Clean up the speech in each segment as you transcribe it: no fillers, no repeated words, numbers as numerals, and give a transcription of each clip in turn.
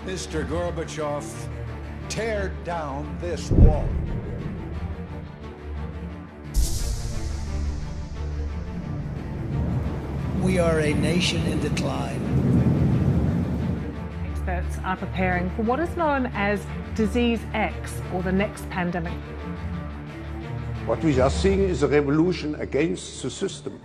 Mr. Gorbachev, tear down this wall. We are a nation in decline. Experts are preparing for what is known as Disease X, or the next pandemic. What we are seeing is a revolution against the system.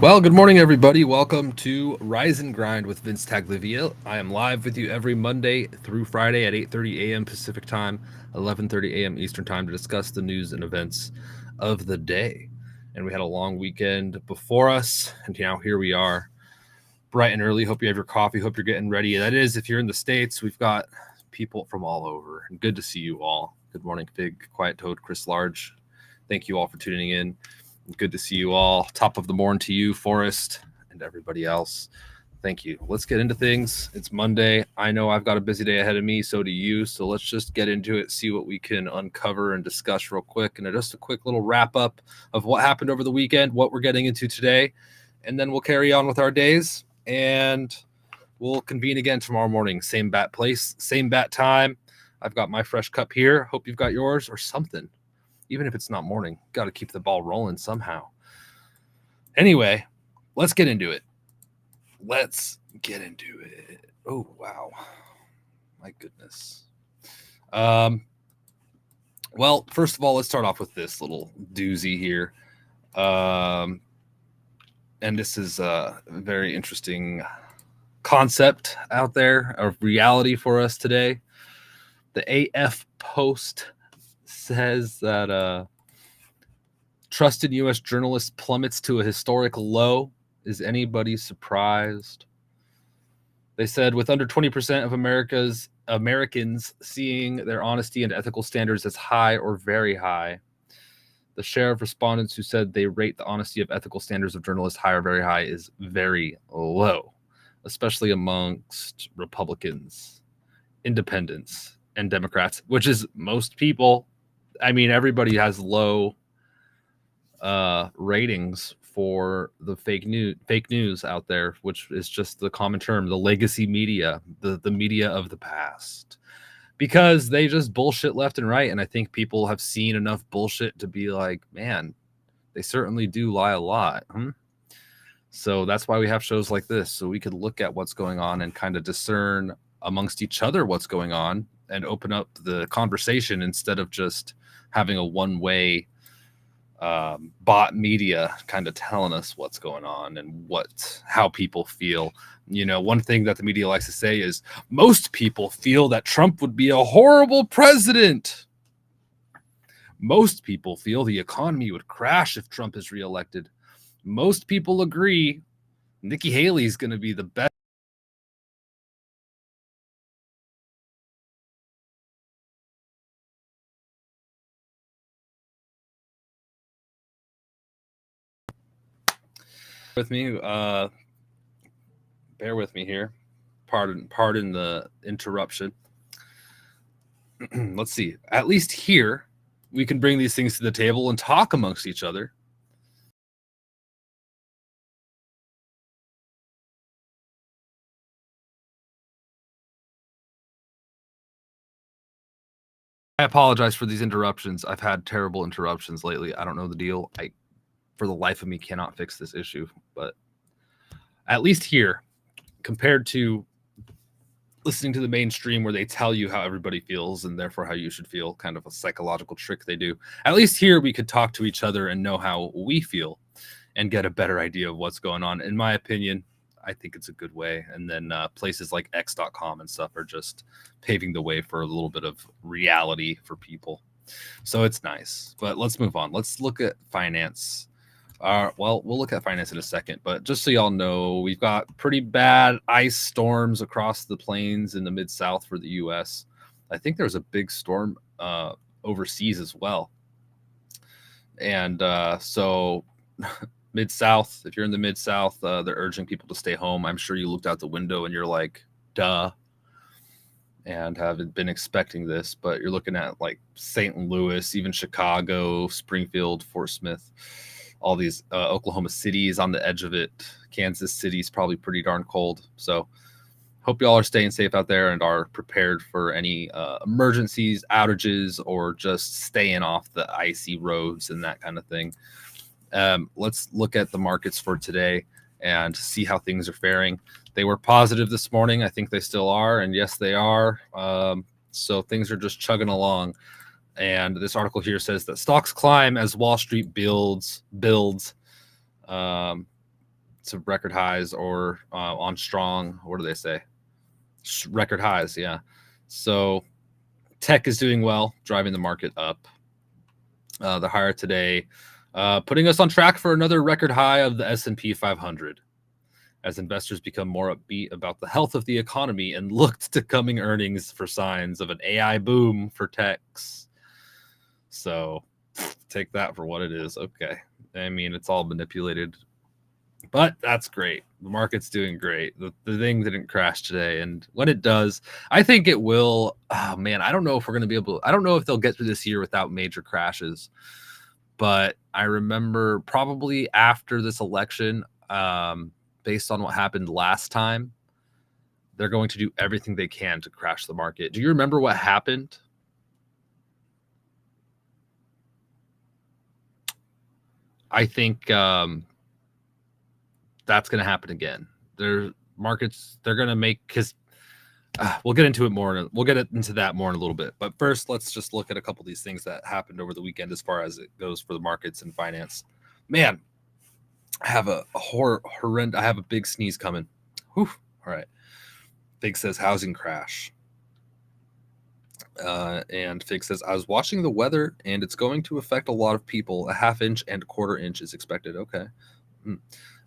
Well, good morning, everybody. Welcome to Rise and Grind with VinceTagliavia. I am live with you every Monday through Friday at 8:30 a.m. Pacific Time, 11:30 a.m. Eastern Time to discuss the news and events of the day. And we had a long weekend before us, and now here we are, bright and early. Hope you have your coffee. Hope you're getting ready. That is, if you're in the States, we've got people from all over. And good to see you all. Good morning, Fig, Quiet Toad, Chris Large. Thank you all for tuning in. Good to see you all. Top of the morning to you, Forrest, and everybody else. Thank you. Let's get into things. It's Monday. I know I've got a busy day ahead of me, so do you. So let's just get into it, see what we can uncover and discuss real quick. And just a quick little wrap up of what happened over the weekend, what we're getting into today. And then we'll carry on with our days. And we'll convene again tomorrow morning. Same bat place, same bat time. I've got my fresh cup here. Hope you've got yours or something. Even if it's not morning, got to keep the ball rolling somehow. Anyway, let's get into it. Oh, wow. My goodness. Well, first of all, let's start off with this little doozy here. And this is a very interesting concept out there, of reality for us today. The AF Post says that trust in U.S. journalists plummets to a historic low. Is anybody surprised? They said with under 20% of Americans seeing their honesty and ethical standards as high or very high, the share of respondents who said they rate the honesty of ethical standards of journalists high or very high is very low, especially amongst Republicans, independents, and Democrats, which is most people. I mean, everybody has low ratings for the fake news out there, which is just the common term, the legacy media, the media of the past, because they just bullshit left and right. And I think people have seen enough bullshit to be like, man, they certainly do lie a lot. So that's why we have shows like this, so we could look at what's going on and kind of discern amongst each other what's going on and open up the conversation instead of just having a one-way bot media kind of telling us what's going on and how people feel. You know, one thing that the media likes to say is most people feel that Trump would be a horrible president. Most people feel the economy would crash if Trump is reelected. Most people agree Nikki Haley is going to be the best. With me, bear with me here. Pardon the interruption. Let's see. At least here, we can bring these things to the table and talk amongst each other. I apologize for these interruptions. I've had terrible interruptions lately. I don't know the deal. I, for the life of me, cannot fix this issue. But at least here, compared to listening to the mainstream where they tell you how everybody feels and therefore how you should feel, kind of a psychological trick they do, at least here we could talk to each other and know how we feel and get a better idea of what's going on. In my opinion, I think it's a good way. And then places like x.com and stuff are just paving the way for a little bit of reality for people. So it's nice. But let's move on. Let's look at finance Well, we'll look at finance in a second, but just so y'all know, we've got pretty bad ice storms across the plains in the mid-south for the U.S. I think there's a big storm overseas as well. And so mid-south, if you're in the mid-south, they're urging people to stay home. I'm sure you looked out the window and you're like, duh, and haven't been expecting this, but you're looking at like St. Louis, even Chicago, Springfield, Fort Smith, all these Oklahoma cities on the edge of it. Kansas City's probably pretty darn cold. So hope y'all are staying safe out there and are prepared for any emergencies, outages, or just staying off the icy roads and that kind of thing. Let's look at the markets for today and see how things are faring. They were positive this morning. I think they still are. And yes, they are. So things are just chugging along. And this article here says that stocks climb as Wall Street builds to record highs or on strong. What do they say? Record highs. Yeah. So tech is doing well, driving the market up. The higher today, putting us on track for another record high of the S&P 500 as investors become more upbeat about the health of the economy and looked to coming earnings for signs of an AI boom for techs. So take that for what it is. Okay. I mean, it's all manipulated, but that's great. The market's doing great. The thing didn't crash today. And when it does, I think it will. Oh, man, I don't know if we're going to be able to. I don't know if they'll get through this year without major crashes. But I remember probably after this election, based on what happened last time, they're going to do everything they can to crash the market. Do you remember what happened? I think that's going to happen again. Their markets, they're going to make, because we'll get into it more. We'll get into that more in a little bit. But first, let's just look at a couple of these things that happened over the weekend as far as it goes for the markets and finance. Man, I have a horrendous. I have a big sneeze coming. Whew. All right. Fig says housing crash. And Fig says, I was watching the weather and it's going to affect a lot of people. A half inch and a quarter inch is expected. Okay.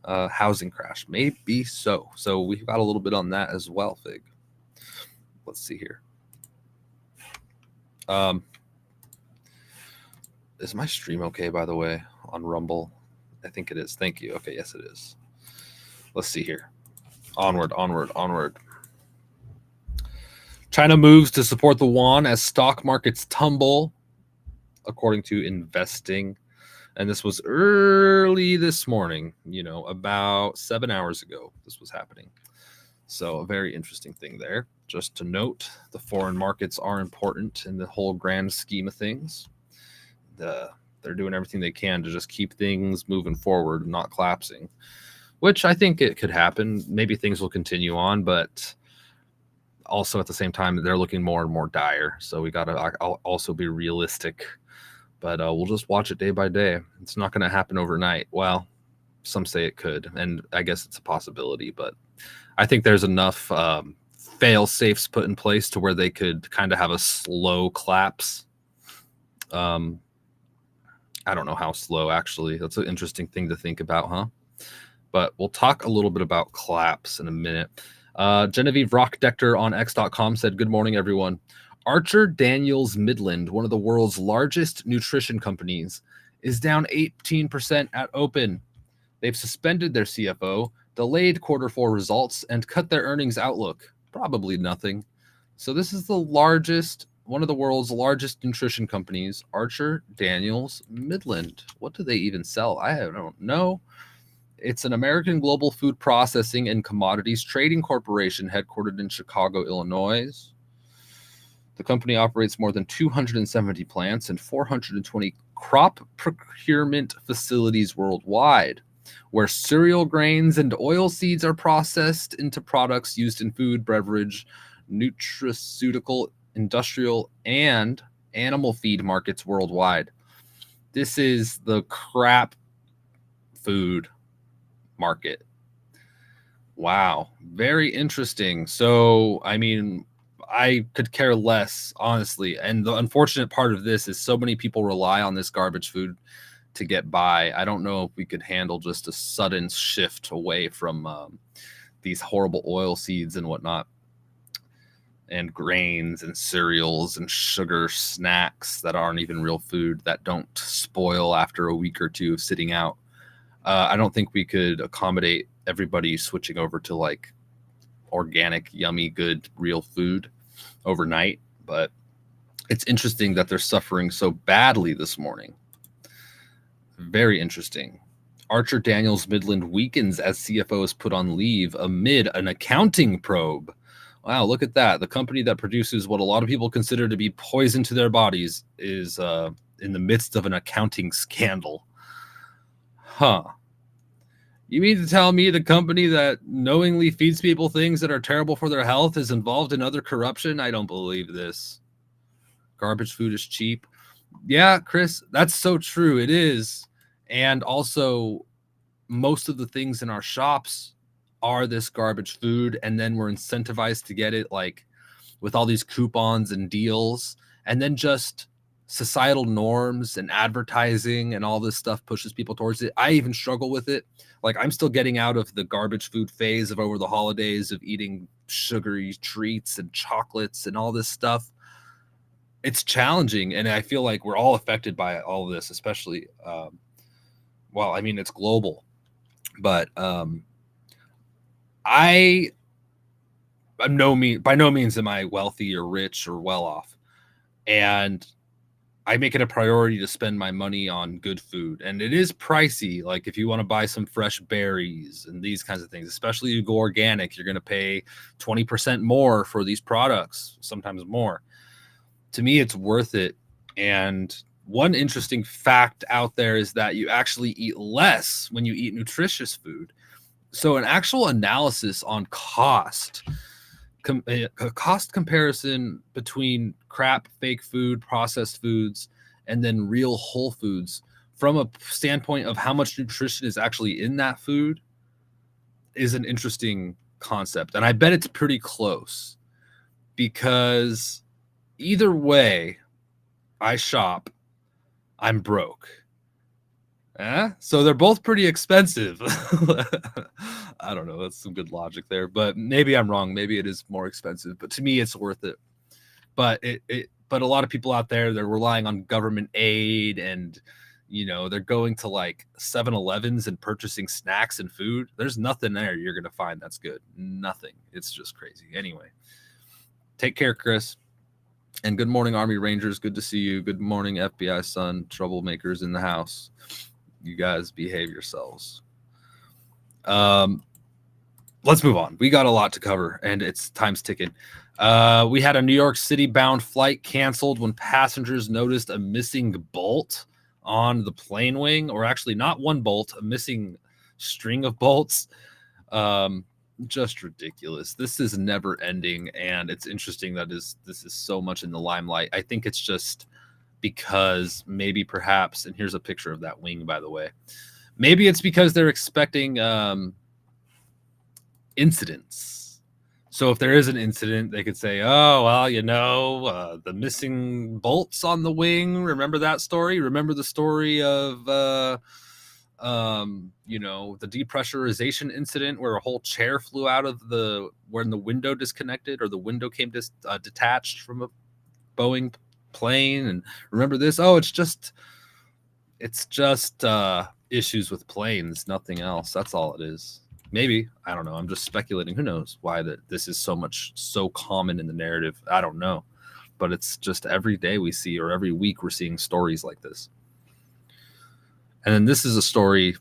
Housing crash. Maybe so. So we've got a little bit on that as well, Fig. Let's see here. Is my stream okay, by the way, on Rumble? I think it is. Thank you. Okay, yes, it is. Let's see here. Onward. China moves to support the yuan as stock markets tumble, according to Investing. And this was early this morning, about 7 hours ago, this was happening. So a very interesting thing there. Just to note, the foreign markets are important in the whole grand scheme of things. They're doing everything they can to just keep things moving forward, not collapsing, which I think it could happen. Maybe things will continue on, but also at the same time, they're looking more and more dire. So we got to also be realistic, but we'll just watch it day by day. It's not going to happen overnight. Well, some say it could, and I guess it's a possibility, but I think there's enough fail safes put in place to where they could kind of have a slow collapse. I don't know how slow, actually. That's an interesting thing to think about, huh? But we'll talk a little bit about collapse in a minute. Genevieve Rockdechter on X.com said, good morning, everyone. Archer Daniels Midland, one of the world's largest nutrition companies, is down 18% at open. They've suspended their CFO, delayed Q4 results, and cut their earnings outlook. Probably nothing. So this is the largest, one of the world's largest nutrition companies, Archer Daniels Midland. What do they even sell? I don't know. It's an American global food processing and commodities trading corporation headquartered in Chicago, Illinois. The company operates more than 270 plants and 420 crop procurement facilities worldwide, where cereal grains and oil seeds are processed into products used in food, beverage, nutraceutical, industrial, and animal feed markets worldwide. This is the crap food market. Wow. Very interesting. So, I mean, I could care less, honestly. And the unfortunate part of this is so many people rely on this garbage food to get by. I don't know if we could handle just a sudden shift away from these horrible oil seeds and whatnot, and grains and cereals and sugar snacks that aren't even real food, that don't spoil after a week or two of sitting out. I don't think we could accommodate everybody switching over to like organic, yummy, good, real food overnight. But it's interesting that they're suffering so badly this morning. Very interesting. Archer Daniels Midland weakens as CFO is put on leave amid an accounting probe. Wow, look at that. The company that produces what a lot of people consider to be poison to their bodies is in the midst of an accounting scandal. Huh. You mean to tell me the company that knowingly feeds people things that are terrible for their health is involved in other corruption? I don't believe this. Garbage food is cheap. Yeah, Chris, that's so true. It is. And also, most of the things in our shops are this garbage food, and then we're incentivized to get it like with all these coupons and deals, and then just societal norms and advertising and all this stuff pushes people towards it. I even struggle with it. Like, I'm still getting out of the garbage food phase of over the holidays of eating sugary treats and chocolates and all this stuff. It's challenging, and I feel like we're all affected by all of this, especially well, I mean, it's global, but I by no means am I wealthy or rich or well off, and I make it a priority to spend my money on good food. And it is pricey. Like, if you want to buy some fresh berries and these kinds of things, especially you go organic, you're going to pay 20% more for these products, sometimes more. To me, it's worth it. And one interesting fact out there is that you actually eat less when you eat nutritious food. So an actual analysis on cost comparison between crap, fake food, processed foods, and then real whole foods from a standpoint of how much nutrition is actually in that food is an interesting concept. And I bet it's pretty close, because either way I shop, I'm broke. So they're both pretty expensive. I don't know. That's some good logic there, but maybe I'm wrong. Maybe it is more expensive, but to me, it's worth it. But but a lot of people out there, they're relying on government aid, and they're going to like 7-Elevens and purchasing snacks and food. There's nothing there you're gonna find that's good. Nothing. It's just crazy. Anyway, take care, Chris. And good morning, Army Rangers. Good to see you. Good morning, FBI Sun. Troublemakers in the house. You guys behave yourselves. Let's move on. We got a lot to cover, and it's time's ticking. We had a New York City bound flight canceled when passengers noticed a missing bolt on the plane wing, or actually not one bolt, a missing string of bolts. Just ridiculous. This is never ending, and it's interesting that this is so much in the limelight. I think it's just because maybe perhaps, and here's a picture of that wing, by the way, maybe it's because they're expecting incidents. So if there is an incident, they could say, oh, well, the missing bolts on the wing. Remember that story? Remember the story of the depressurization incident where a whole chair flew out of when the window disconnected, or the window came detached from a Boeing plane. And remember this? Oh, it's just issues with planes, nothing else. That's all it is. Maybe, I don't know. I'm just speculating. Who knows why this is so common in the narrative? I don't know, but it's just every day we see, or every week we're seeing stories like this. And then this is a story.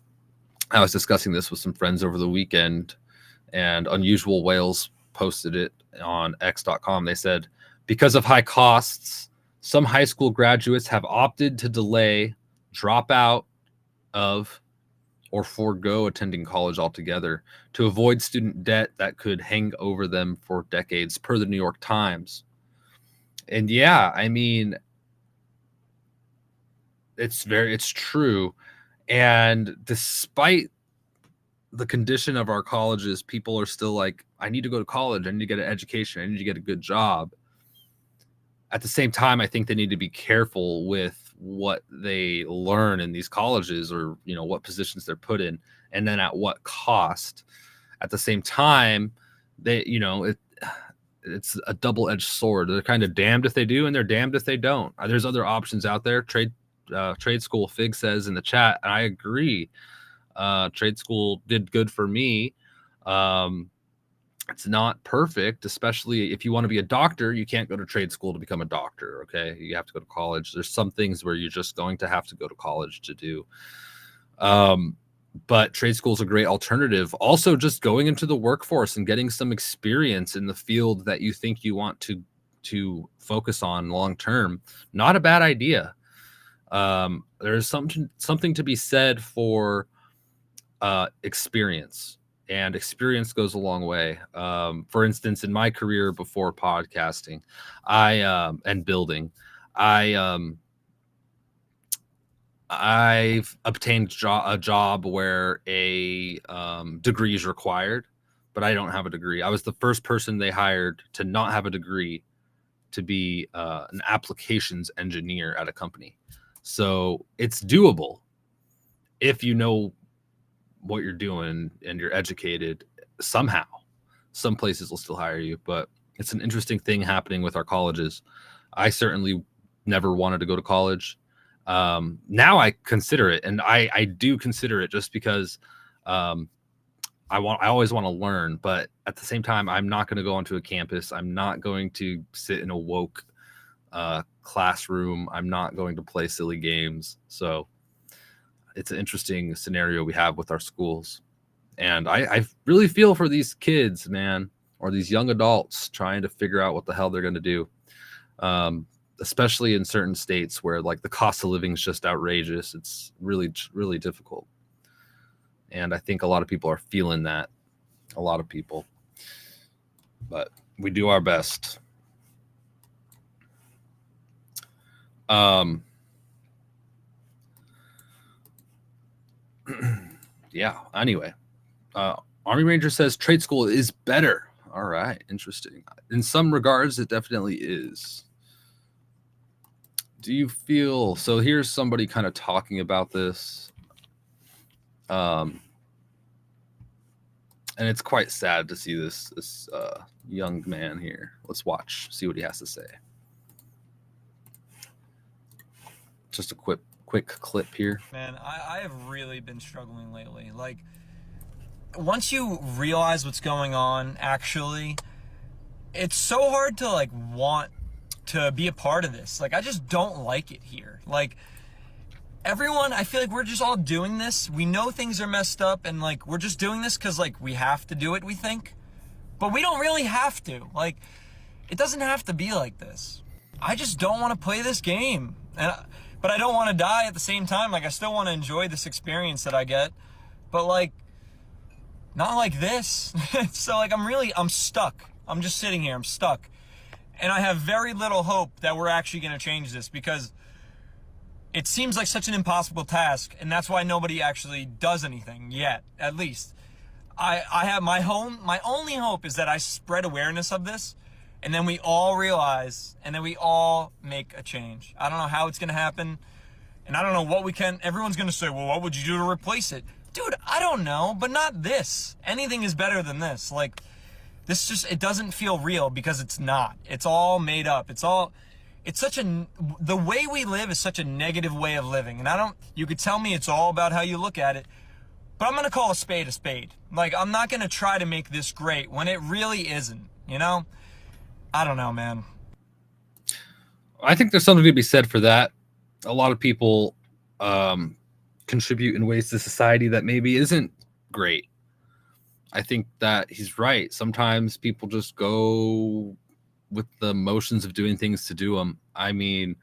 I was discussing this with some friends over the weekend, and Unusual Whales posted it on x.com. They said, because of high costs, some high school graduates have opted to delay, drop out of, or forego attending college altogether to avoid student debt that could hang over them for decades, per the New York Times. And yeah, I mean, it's true. And despite the condition of our colleges, people are still like, I need to go to college. I need to get an education. I need to get a good job. At the same time, I think they need to be careful with what they learn in these colleges, or what positions they're put in, and then at what cost. At the same time, it's a double-edged sword. They're kind of damned if they do, and they're damned if they don't. There's other options out there. Trade school, Fig says in the chat, and I agree. Trade school did good for me. It's not perfect, especially if you want to be a doctor. You can't go to trade school to become a doctor. Okay, you have to go to college. There's some things where you're just going to have to go to college to do. But trade school is a great alternative. Also, just going into the workforce and getting some experience in the field that you think you want to focus on long term. Not a bad idea. There's something to be said for experience. And experience goes a long way. For instance, in my career before podcasting, and building, I've obtained a job where a degree is required, but I don't have a degree. I was the first person they hired to not have a degree to be an applications engineer at a company. So it's doable if you know what you're doing and you're educated somehow. Some places will still hire you, but it's an interesting thing happening with our colleges. I certainly never wanted to go to college. Now I consider it, and I do consider it just because I always want to learn, but at the same time, I'm not going to go onto a campus. I'm not going to sit in a woke classroom. I'm not going to play silly games. So it's an interesting scenario we have with our schools. And I really feel for these kids, man, or these young adults trying to figure out what the hell they're going to do. Especially in certain states where like the cost of living is just outrageous. It's really, really difficult. And I think a lot of people are feeling that. A lot of people. But we do our best. Yeah, anyway. Army Ranger says trade school is better. All right, interesting. In some regards, it definitely is. Do you feel so? Here's somebody kind of talking about this, and it's quite sad to see this young man here. Let's watch, see what he has to say. Just a quick clip here. Man, I have really been struggling lately. Like, once you realize what's going on, actually, it's so hard to like want to be a part of this. Like, I just don't like it here. Like, everyone, I feel like we're just all doing this. We know things are messed up, and like we're just doing this because like we have to do it, we think. But we don't really have to. Like, it doesn't have to be like this. I just don't want to play this game. But I don't want to die at the same time. Like, I still want to enjoy this experience that I get. But like, not like this. So like, I'm stuck. I'm just sitting here, I'm stuck. And I have very little hope that we're actually going to change this, because it seems like such an impossible task, and that's why nobody actually does anything yet, at least. I have my only hope is that I spread awareness of this, and then we all realize, and then we all make a change. I don't know how it's going to happen, and I don't know what everyone's going to say, well, what would you do to replace it? Dude, I don't know, but not this. Anything is better than this. Like, this just, it doesn't feel real, because it's not. It's all made up. The way we live is such a negative way of living. And you could tell me it's all about how you look at it, but I'm going to call a spade a spade. Like, I'm not going to try to make this great when it really isn't, you know? I don't know, man. I think there's something to be said for that. A lot of people contribute in ways to society that maybe isn't great. I think that he's right. Sometimes people just go with the motions of doing things to do them. I mean,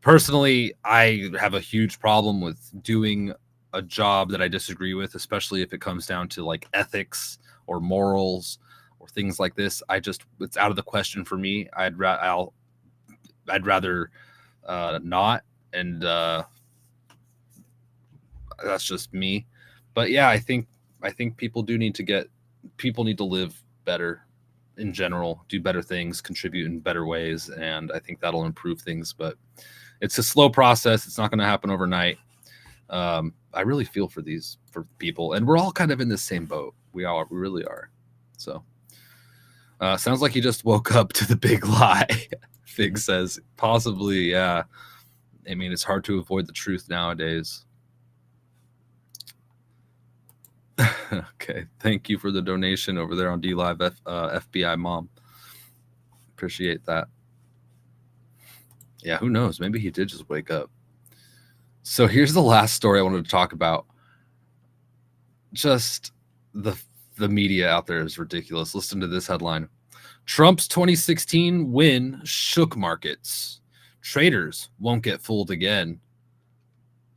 personally, I have a huge problem with doing a job that I disagree with, especially if it comes down to like ethics or morals or things like this. It's out of the question for me. I'd rather not, and that's just me. But yeah, I think people need to live better in general, do better things, contribute in better ways, and I think that'll improve things. But it's a slow process. It's not going to happen overnight. I really feel for people, and we're all kind of in the same boat. We really are. So sounds like you just woke up to the big lie. Fig says possibly. Yeah. I mean, it's hard to avoid the truth nowadays. Okay. Thank you for the donation over there on DLive, FBI Mom. Appreciate that. Yeah, who knows? Maybe he did just wake up. So here's the last story I wanted to talk about. Just the media out there is ridiculous. Listen to this headline. Trump's 2016 win shook markets. Traders won't get fooled again.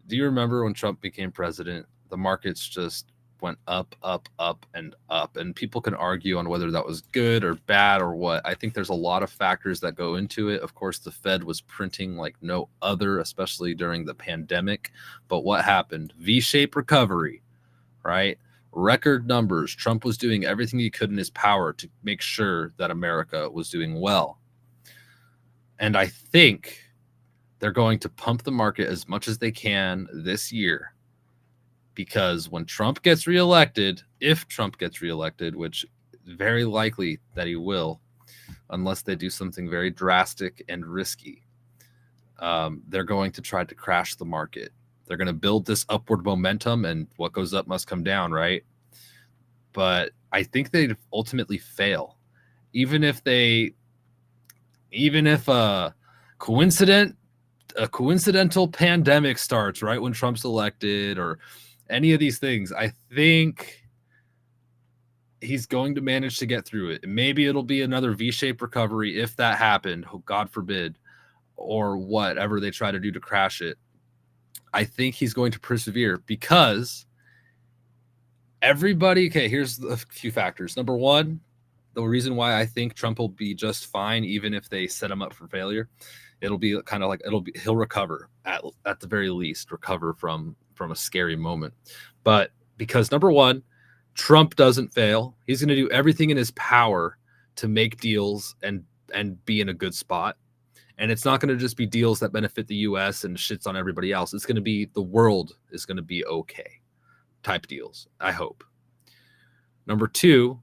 Do you remember when Trump became president? The markets just went up, up, up, and up. And people can argue on whether that was good or bad or what. I think there's a lot of factors that go into it. Of course, the Fed was printing like no other, especially during the pandemic. But what happened? V-shaped recovery, right? Record numbers. Trump was doing everything he could in his power to make sure that America was doing well. And I think they're going to pump the market as much as they can this year, because when Trump gets reelected, if Trump gets reelected, which very likely that he will, unless they do something very drastic and risky, they're going to try to crash the market. They're going to build this upward momentum, and what goes up must come down, right? But I think they'd ultimately fail. Even if a coincidental pandemic starts right when Trump's elected, or any of these things, I think he's going to manage to get through it. And maybe it'll be another V-shaped recovery if that happened, God forbid, or whatever they try to do to crash it. I think he's going to persevere because everybody, okay, here's a few factors. Number one, the reason why I think Trump will be just fine, even if they set him up for failure, it'll be kind of like, he'll recover at the very least, recover from a scary moment. But because number one, Trump doesn't fail. He's going to do everything in his power to make deals and be in a good spot. And it's not going to just be deals that benefit the U.S. and shits on everybody else. It's going to be the world is going to be okay type deals, I hope. Number two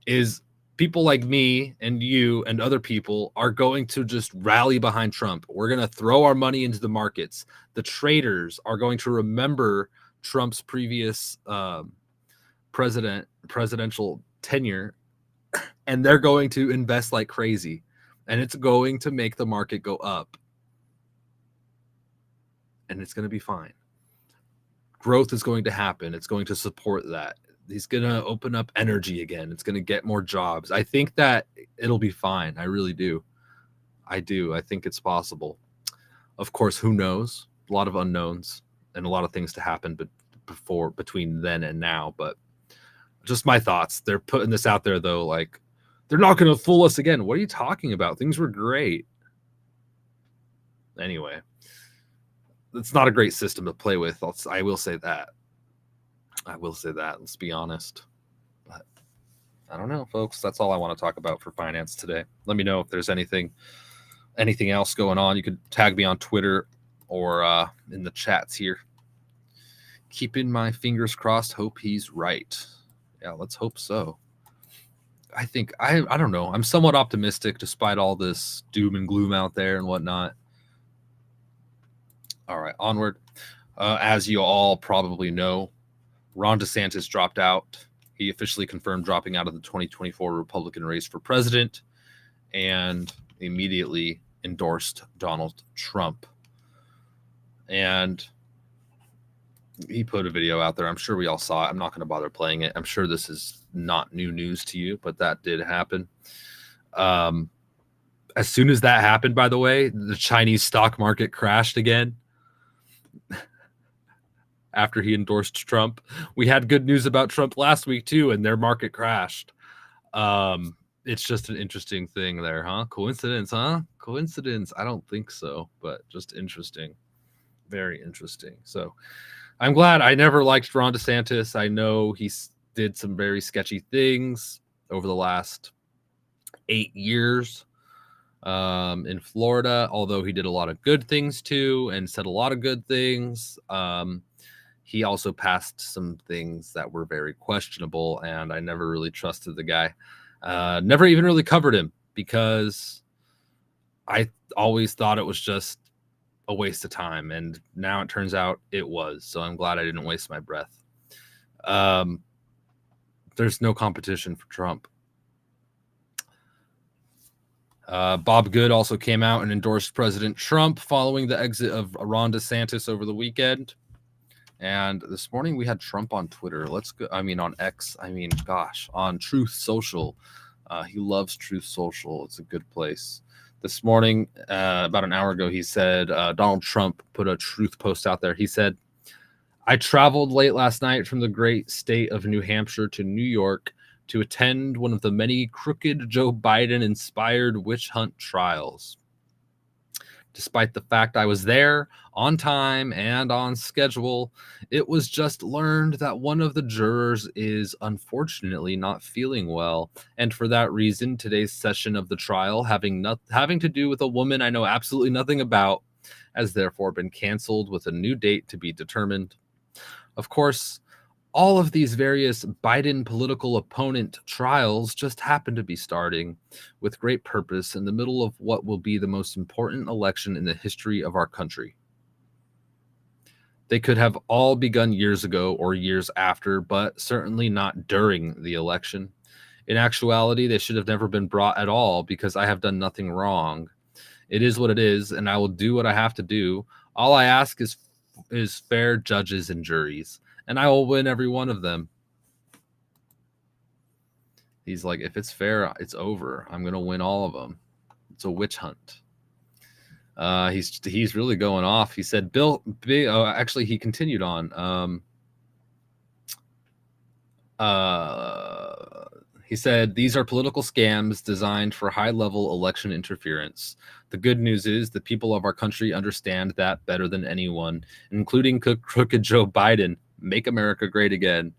is people like me and you and other people are going to just rally behind Trump. We're going to throw our money into the markets. The traders are going to remember Trump's previous presidential tenure, and they're going to invest like crazy. And it's going to make the market go up. And it's going to be fine. Growth is going to happen. It's going to support that. He's going to open up energy again. It's going to get more jobs. I think that it'll be fine. I really do. I do. I think it's possible. Of course, who knows? A lot of unknowns and a lot of things to happen between then and now. But just my thoughts. They're putting this out there, though, like, they're not going to fool us again. What are you talking about? Things were great. Anyway, it's not a great system to play with. I will say that. Let's be honest. But I don't know, folks. That's all I want to talk about for finance today. Let me know if there's anything else going on. You could tag me on Twitter or in the chats here. Keeping my fingers crossed. Hope he's right. Yeah, let's hope so. I think I don't know. I'm somewhat optimistic despite all this doom and gloom out there and whatnot. All right, onward. As you all probably know, Ron DeSantis dropped out. He officially confirmed dropping out of the 2024 Republican race for president and immediately endorsed Donald Trump. And he put a video out there. I'm sure we all saw it. I'm not going to bother playing it. I'm sure this is not new news to you, but that did happen. As soon as that happened, by the way, the Chinese stock market crashed again after he endorsed Trump. We had good news about Trump last week too, and their market crashed. It's just an interesting thing there, huh? Coincidence, huh? Coincidence? I don't think so, but just interesting. Very interesting. So I'm glad. I never liked Ron DeSantis. I know he did some very sketchy things over the last 8 years. in Florida, although he did a lot of good things too and said a lot of good things. He also passed some things that were very questionable, and I never really trusted the guy. Never even really covered him because I always thought it was just a waste of time, and now it turns out it was. So I'm glad I didn't waste my breath. There's no competition for Trump. Bob Good also came out and endorsed President Trump following the exit of Ron DeSantis over the weekend. And this morning we had Trump on Twitter. On X. On Truth Social. He loves Truth Social. It's a good place. This morning, about an hour ago, he said Donald Trump put a truth post out there. He said, "I traveled late last night from the great state of New Hampshire to New York to attend one of the many crooked Joe Biden-inspired witch hunt trials. Despite the fact I was there on time and on schedule, it was just learned that one of the jurors is unfortunately not feeling well. And for that reason, today's session of the trial, having to do with a woman I know absolutely nothing about, has therefore been canceled with a new date to be determined. Of course, all of these various Biden political opponent trials just happen to be starting with great purpose in the middle of what will be the most important election in the history of our country. They could have all begun years ago or years after, but certainly not during the election. In actuality, they should have never been brought at all because I have done nothing wrong. It is what it is, and I will do what I have to do. All I ask is fair judges and juries, and I will win every one of them." He's like, if it's fair, it's over. I'm going to win all of them. It's a witch hunt. He's really going off. He said, he continued on. He said, "These are political scams designed for high-level election interference. The good news is the people of our country understand that better than anyone, including crooked Joe Biden. Make America great again."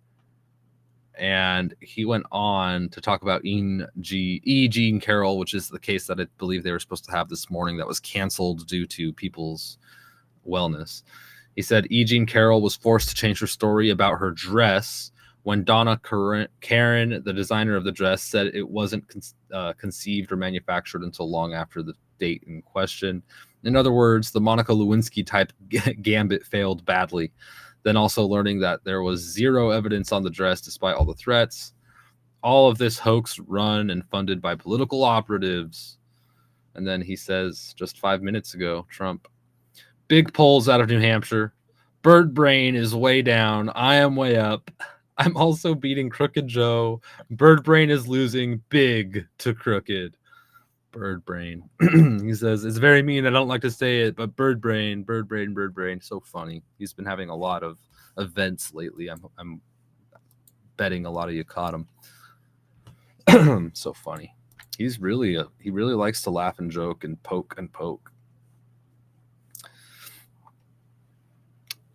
And he went on to talk about E. Jean Carroll, which is the case that I believe they were supposed to have this morning that was canceled due to people's wellness. He said E. Jean Carroll was forced to change her story about her dress when Donna Karen, the designer of the dress, said it wasn't conceived or manufactured until long after the date in question. In other words, the Monica Lewinsky type gambit failed badly. Then also learning that there was zero evidence on the dress despite all the threats. All of this hoax run and funded by political operatives. And then he says just 5 minutes ago, Trump, "Big polls out of New Hampshire. Bird brain is way down. I am way up. I'm also beating Crooked Joe. Bird brain is losing big to Crooked." Bird brain. He says, "It's very mean. I don't like to say it, but bird brain, bird brain, bird brain." So funny. He's been having a lot of events lately. I'm betting a lot of you caught him. So funny. He really likes to laugh and joke and poke and poke.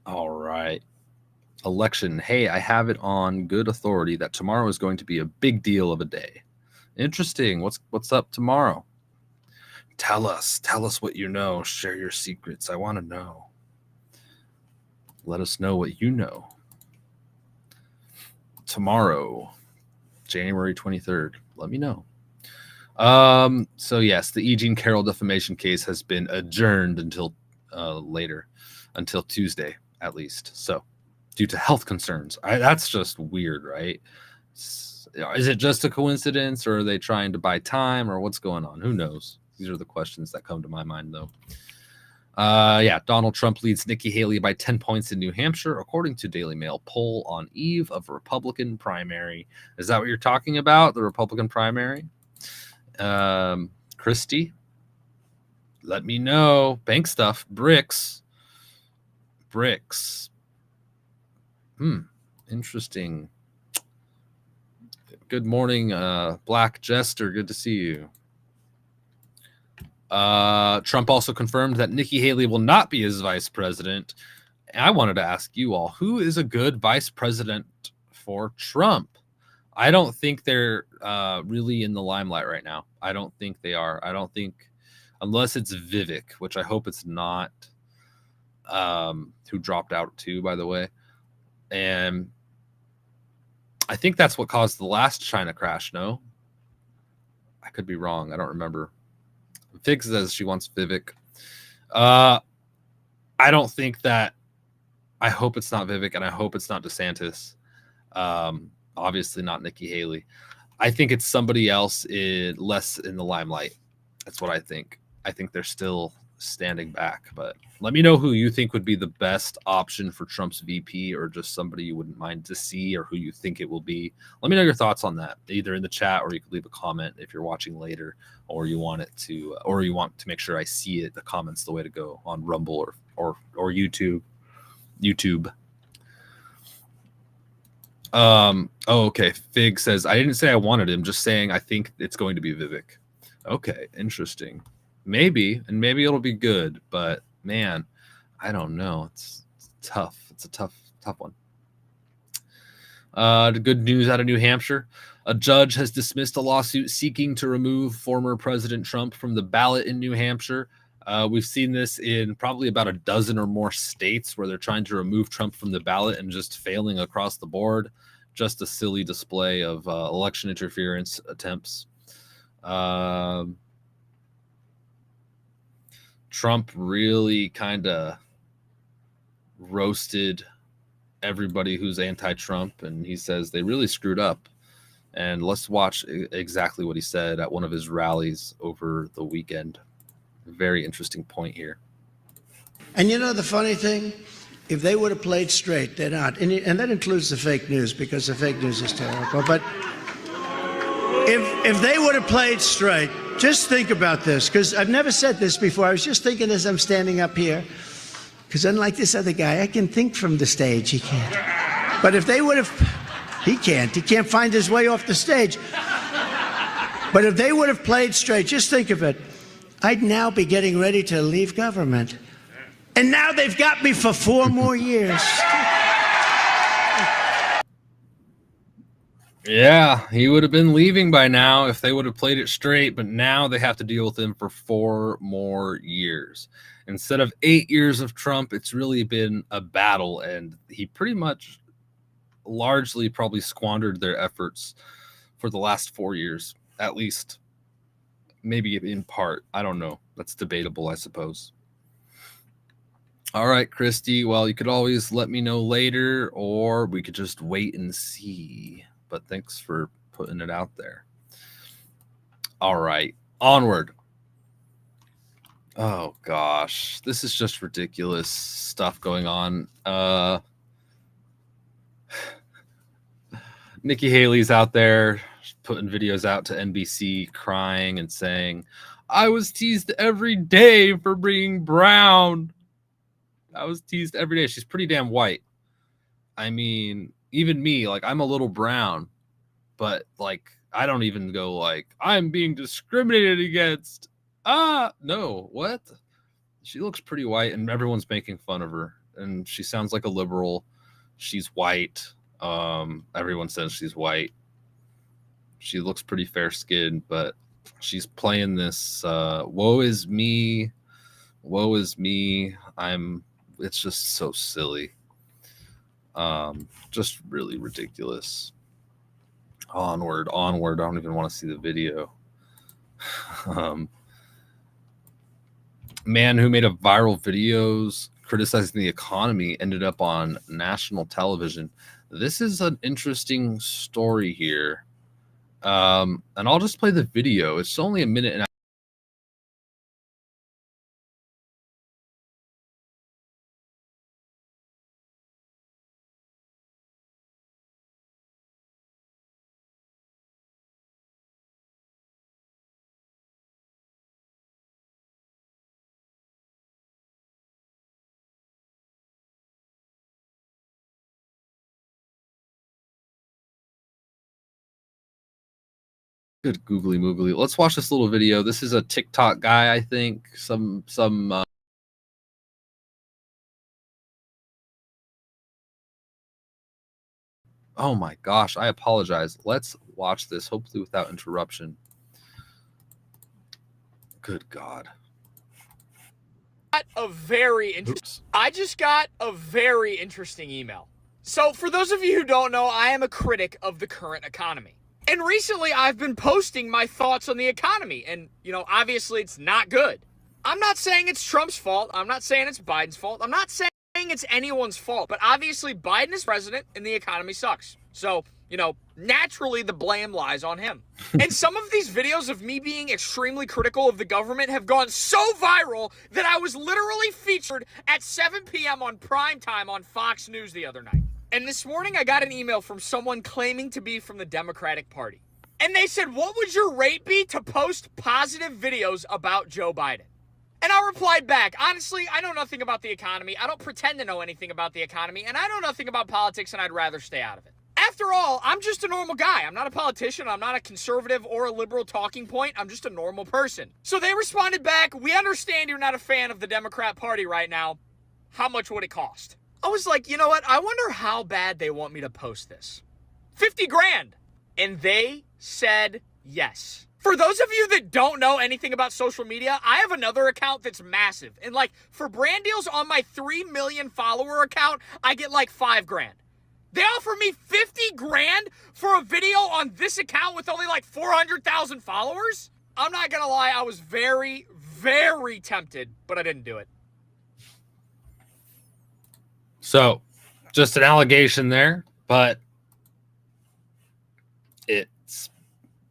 All right. Election. Hey, I have it on good authority that tomorrow is going to be a big deal of a day. Interesting. What's up tomorrow? Tell us what you know. Share your secrets. I want to know. Let us know what you know. Tomorrow, January 23rd. Let me know. So yes, the E. Jean Carroll defamation case has been adjourned until until Tuesday at least. So, due to health concerns. That's just weird, right? Is it just a coincidence, or are they trying to buy time, or what's going on? Who knows? These are the questions that come to my mind, though. Donald Trump leads Nikki Haley by 10 points in New Hampshire, according to Daily Mail poll on eve of Republican primary. Is that what you're talking about, the Republican primary? Christie, let me know. Bank stuff, bricks. Interesting. Good morning, Black Jester. Good to see you. Trump also confirmed that Nikki Haley will not be his vice president. I wanted to ask you all, who is a good vice president for Trump? I don't think they're really in the limelight right now. I don't think they are. I don't think unless it's Vivek, which I hope it's not, who dropped out too, by the way. And I think that's what caused the last China crash, no? I could be wrong. I don't remember. Fig says she wants Vivek. I don't think that. I hope it's not Vivek, and I hope it's not DeSantis. Obviously not Nikki Haley. I think it's somebody else less in the limelight. That's what I think. I think they're still standing back. But let me know who you think would be the best option for Trump's VP, or just somebody you wouldn't mind to see, or who you think it will be. Let me know your thoughts on that, either in the chat, or you could leave a comment if you're watching later, or you want it to, or you want to make sure I see it. The comments the way to go on Rumble or YouTube. Oh, okay. Fig says, I didn't say I wanted him, just saying I think it's going to be Vivek. Okay, interesting. Maybe, and maybe it'll be good, but man, I don't know. It's tough. It's a tough one. The good news out of New Hampshire. A judge has dismissed a lawsuit seeking to remove former President Trump from the ballot in New Hampshire. We've seen this in probably about a dozen or more states where they're trying to remove Trump from the ballot and just failing across the board. Just a silly display of election interference attempts. Trump really kind of roasted everybody who's anti-Trump, and he says they really screwed up. And let's watch exactly what he said at one of his rallies over the weekend. Very interesting point here. And you know the funny thing? If they would have played straight, they're not. And that includes the fake news, because the fake news is terrible. But if they would have played straight, just think about this, because I've never said this before. I was just thinking as I'm standing up here, because unlike this other guy, I can think from the stage. He can't. But if they would have, he can't find his way off the stage. But if they would have played straight, just think of it. I'd now be getting ready to leave government. And now they've got me for 4 more years. Yeah, he would have been leaving by now if they would have played it straight, but now they have to deal with him for 4 more years. Instead of 8 years of Trump, it's really been a battle, and he pretty much largely probably squandered their efforts for the last 4 years, at least. Maybe in part. I don't know. That's debatable, I suppose. All right, Christy. Well, you could always let me know later, or we could just wait and see. But thanks for putting it out there. All right. Onward. Oh, gosh. This is just ridiculous stuff going on. Nikki Haley's out there putting videos out to NBC crying and saying, I was teased every day for being brown. I was teased every day. She's pretty damn white. I mean, even me, like, I'm a little brown, but like, I don't even go like, I'm being discriminated against. No, what? She looks pretty white, and everyone's making fun of her, and she sounds like a liberal. She's white. Everyone says she's white. She looks pretty fair-skinned, but she's playing this woe is me. It's just so silly. Just really ridiculous. Onward. I don't even want to see the video. Man who made a viral videos criticizing the economy ended up on national television. This is an interesting story here. And I'll just play the video. It's only a minute and a good googly moogly. Let's watch this little video. This is a TikTok guy, I think. Oh my gosh, I apologize. Let's watch this, hopefully without interruption. Good God. I just got a very interesting email. So for those of you who don't know, I am a critic of the current economy. And recently I've been posting my thoughts on the economy. And, obviously it's not good. I'm not saying it's Trump's fault. I'm not saying it's Biden's fault. I'm not saying it's anyone's fault. But obviously Biden is president and the economy sucks. So, naturally the blame lies on him. And some of these videos of me being extremely critical of the government have gone so viral that I was literally featured at 7 p.m. on prime time on Fox News the other night. And this morning I got an email from someone claiming to be from the Democratic Party. And they said, what would your rate be to post positive videos about Joe Biden? And I replied back, honestly, I know nothing about the economy. I don't pretend to know anything about the economy. And I know nothing about politics, and I'd rather stay out of it. After all, I'm just a normal guy. I'm not a politician. I'm not a conservative or a liberal talking point. I'm just a normal person. So they responded back, we understand you're not a fan of the Democrat Party right now. How much would it cost? I was like, you know what? I wonder how bad they want me to post this. 50 grand. And they said yes. For those of you that don't know anything about social media, I have another account that's massive. And for brand deals on my 3 million follower account, I get 5 grand. They offer me 50 grand for a video on this account with only 400,000 followers? I'm not gonna lie, I was very, very tempted, but I didn't do it. So, just an allegation there, but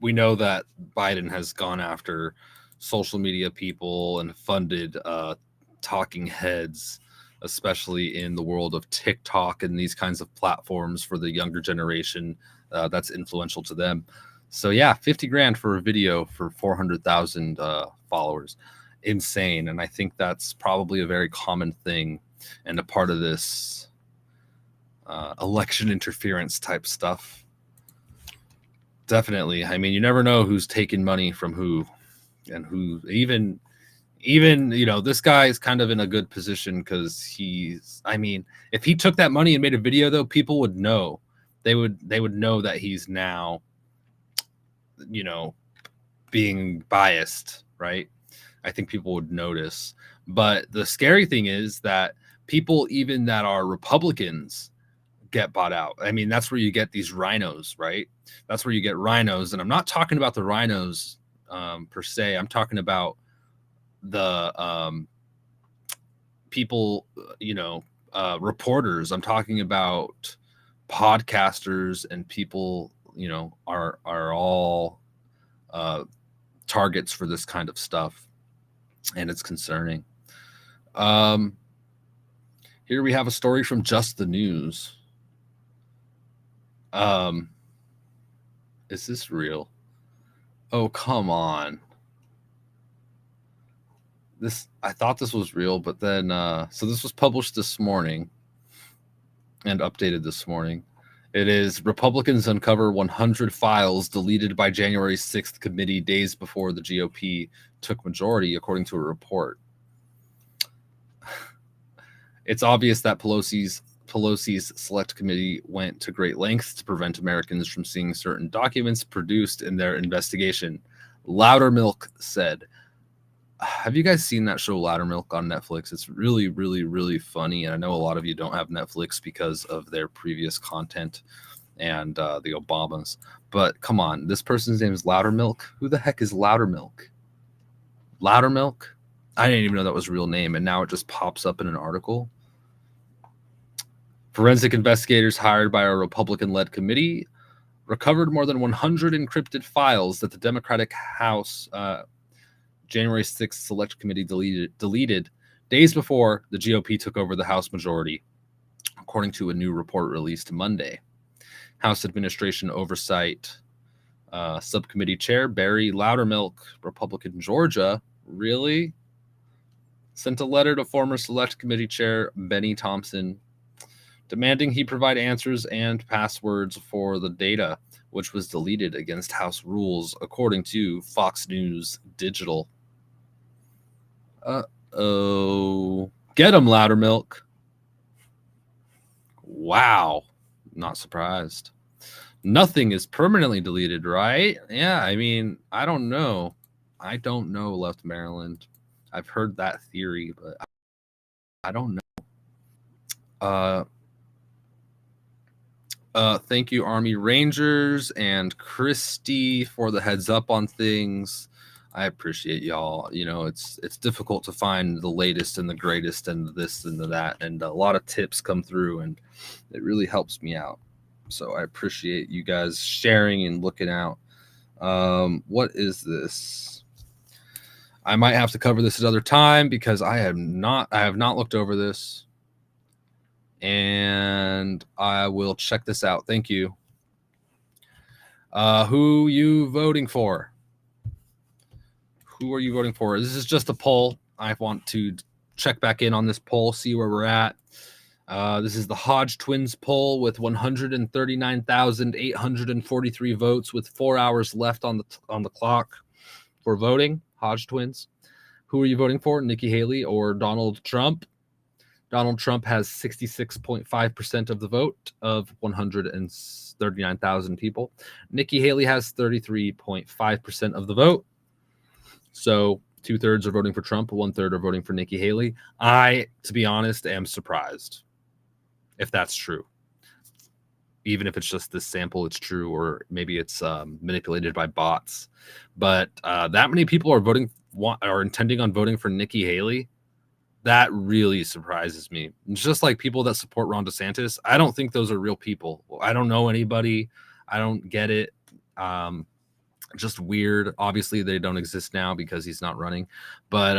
we know that Biden has gone after social media people and funded talking heads, especially in the world of TikTok and these kinds of platforms for the younger generation that's influential to them. So yeah, 50 grand for a video for 400,000 followers. Insane. And I think that's probably a very common thing and a part of this election interference type stuff. Definitely. I mean, you never know who's taking money from who and who even, this guy is kind of in a good position because if he took that money and made a video, though, people would know. They would know that he's now, being biased, right? I think people would notice. But the scary thing is that people, even that are Republicans, get bought out. I mean, that's where you get these rhinos, right? That's where you get rhinos. And I'm not talking about the rhinos per se. I'm talking about the people, reporters. I'm talking about podcasters and people, are all targets for this kind of stuff. And it's concerning. Here we have a story from Just the News. Is this real? Oh, come on. I thought this was real, but then so this was published this morning and updated this morning. It is Republicans uncover 100 files deleted by January 6th committee days before the GOP took majority, according to a report. It's obvious that Pelosi's select committee went to great lengths to prevent Americans from seeing certain documents produced in their investigation. Loudermilk said. Have you guys seen that show Loudermilk on Netflix? It's really, really, really funny. And I know a lot of you don't have Netflix because of their previous content and the Obamas. But come on, this person's name is Loudermilk. Who the heck is Loudermilk? Loudermilk? I didn't even know that was a real name. And now it just pops up in an article. Forensic investigators hired by a Republican-led committee recovered more than 100 encrypted files that the Democratic House January 6th Select Committee deleted days before the GOP took over the House majority, according to a new report released Monday. House Administration Oversight Subcommittee Chair Barry Loudermilk, Republican Georgia, really sent a letter to former Select Committee Chair Benny Thompson demanding he provide answers and passwords for the data, which was deleted against House rules, according to Fox News Digital. Uh-oh. Get him, Loudermilk. Wow. Not surprised. Nothing is permanently deleted, right? Yeah, I mean, I don't know. Left Maryland. I've heard that theory, but I don't know. Thank you, Army Rangers and Christy, for the heads up on things. I appreciate y'all. You know, it's difficult to find the latest and the greatest and this and that, and a lot of tips come through, and it really helps me out. So I appreciate you guys sharing and looking out. What is this? I might have to cover this another time because I have not looked over this. And I will check this out. Thank you. Who you voting for? Who are you voting for? This is just a poll. I want to check back in on this poll, see where we're at. This is the Hodge Twins poll with 139,843 votes with 4 hours left on the clock for voting. Hodge Twins. Who are you voting for? Nikki Haley or Donald Trump? Donald Trump has 66.5% of the vote of 139,000 people. Nikki Haley has 33.5% of the vote. So 2/3 are voting for Trump, 1/3 are voting for Nikki Haley. I, to be honest, am surprised if that's true. Even if it's just this sample, it's true, or maybe it's manipulated by bots. But that many people are intending on voting for Nikki Haley. That really surprises me. It's just like people that support Ron DeSantis. I don't think those are real people. I don't know anybody. I don't get it. Just weird. Obviously, they don't exist now because he's not running. But